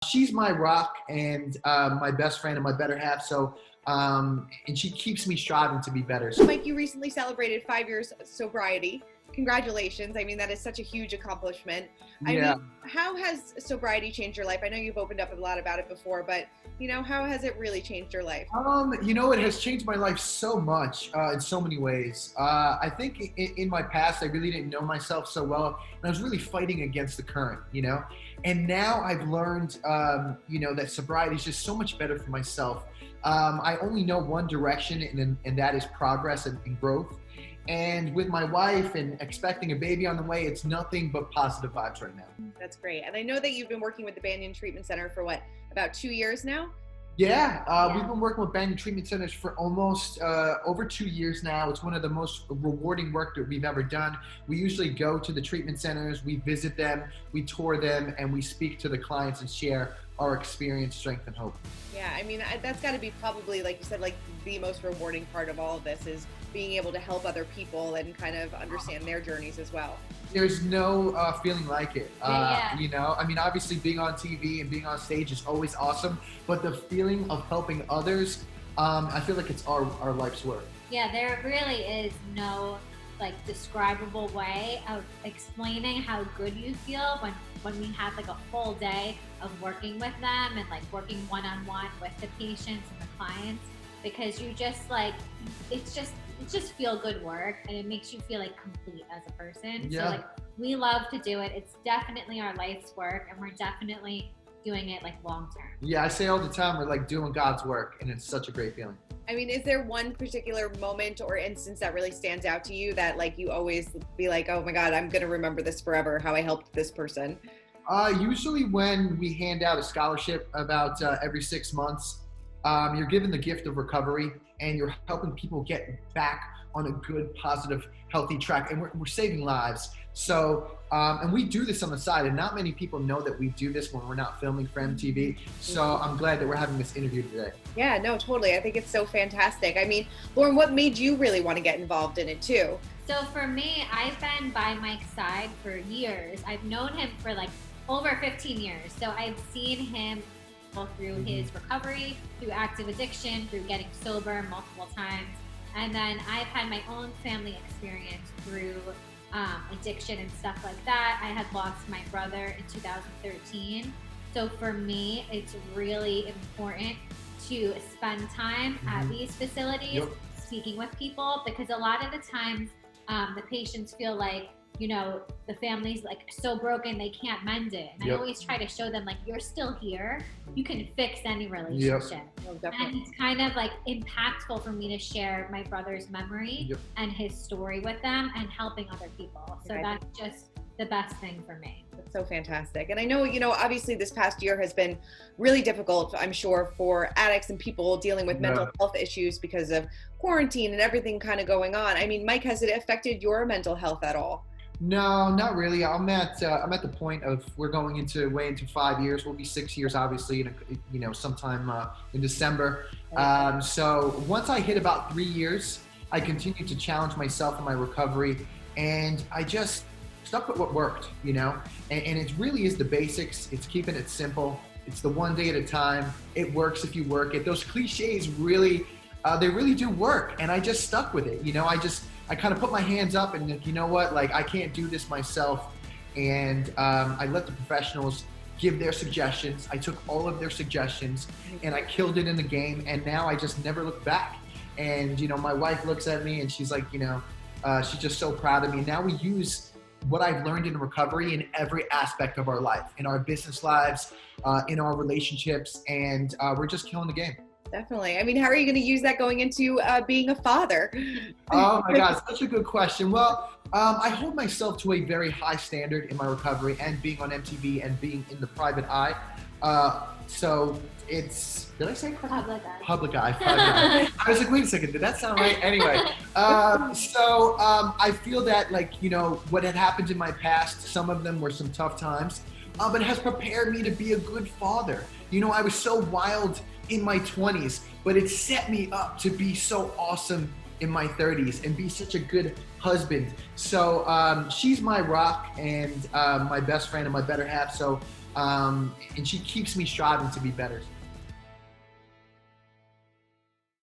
she's my rock and my best friend and my better half. So, and she keeps me striving to be better. So, Mike, you recently celebrated 5 years sobriety. Congratulations. I mean, that is such a huge accomplishment. I mean, how has sobriety changed your life? I know you've opened up a lot about it before, but how has it really changed your life? It has changed my life so much in so many ways. I think in my past, I really didn't know myself so well, and I was really fighting against the current, and now I've learned, that sobriety is just so much better for myself. I only know one direction, and that is progress and growth. And with my wife and expecting a baby on the way, it's nothing but positive vibes right now. That's great. And I know that you've been working with the Banyan Treatment Center for about 2 years now? Yeah, we've been working with Banyan Treatment Centers for almost over 2 years now. It's one of the most rewarding work that we've ever done. We usually go to the treatment centers, we visit them, we tour them, and we speak to the clients and share our experience, strength, and hope. Yeah, I mean, that's got to be probably, like you said, like the most rewarding part of all of this is being able to help other people and kind of understand their journeys as well. There's no feeling like it. Yeah. I mean, obviously being on TV and being on stage is always awesome, but the feeling of helping others, I feel like it's our life's work. Yeah, there really is no describable way of explaining how good you feel when we have a full day of working with them and working one-on-one with the patients and the clients, because you just it's just feel good work, and it makes you feel complete as a person. Yeah. So we love to do it. It's definitely our life's work, and we're definitely doing it long term. Yeah, I say all the time, we're doing God's work, and it's such a great feeling. I mean, is there one particular moment or instance that really stands out to you that you always be oh my God, I'm going to remember this forever, how I helped this person? Usually when we hand out a scholarship about every 6 months, you're given the gift of recovery, and you're helping people get back on a good, positive, healthy track, and we're saving lives. So, and we do this on the side, and not many people know that we do this when we're not filming for MTV. So I'm glad that we're having this interview today. Yeah, no, totally. I think it's so fantastic. I mean, Lauren, what made you really want to get involved in it too? So for me, I've been by Mike's side for years. I've known him for over 15 years. So I've seen him go through his recovery, through active addiction, through getting sober multiple times. And then I've had my own family experience through addiction and stuff like that. I had lost my brother in 2013. So for me, it's really important to spend time at these facilities, speaking with people, because a lot of the times the patients feel the family's so broken they can't mend it. And I always try to show them you're still here. You can fix any relationship. And it's kind of impactful for me to share my brother's memory and his story with them and helping other people. So that's just the best thing for me. That's so fantastic. And I know, obviously this past year has been really difficult, I'm sure, for addicts and people dealing with mental health issues because of quarantine and everything kind of going on. I mean, Mike, has it affected your mental health at all? No, not really. I'm at the point of we're going into 5 years. We'll be 6 years, obviously, sometime in December. So once I hit about 3 years, I continued to challenge myself in my recovery, and I just stuck with what worked, and it really is the basics. It's keeping it simple. It's the one day at a time. It works if you work it. Those cliches really, they really do work, and I just stuck with it. I kind of put my hands up and I can't do this myself. And I let the professionals give their suggestions. I took all of their suggestions and I killed it in the game. And now I just never look back. And, my wife looks at me and she's she's just so proud of me. Now we use what I've learned in recovery in every aspect of our life, in our business lives, in our relationships, and we're just killing the game. Definitely. I mean, how are you going to use that going into being a father? Oh my God, such a good question. Well, I hold myself to a very high standard in my recovery and being on MTV and being in the private eye. So it's, did I say public eye? Public eye. I was wait a second, did that sound right? Anyway, I feel that what had happened in my past, some of them were some tough times, but it has prepared me to be a good father. I was so wild in my 20s, but it set me up to be so awesome in my 30s and be such a good husband. So she's my rock and my best friend and my better half. So and she keeps me striving to be better.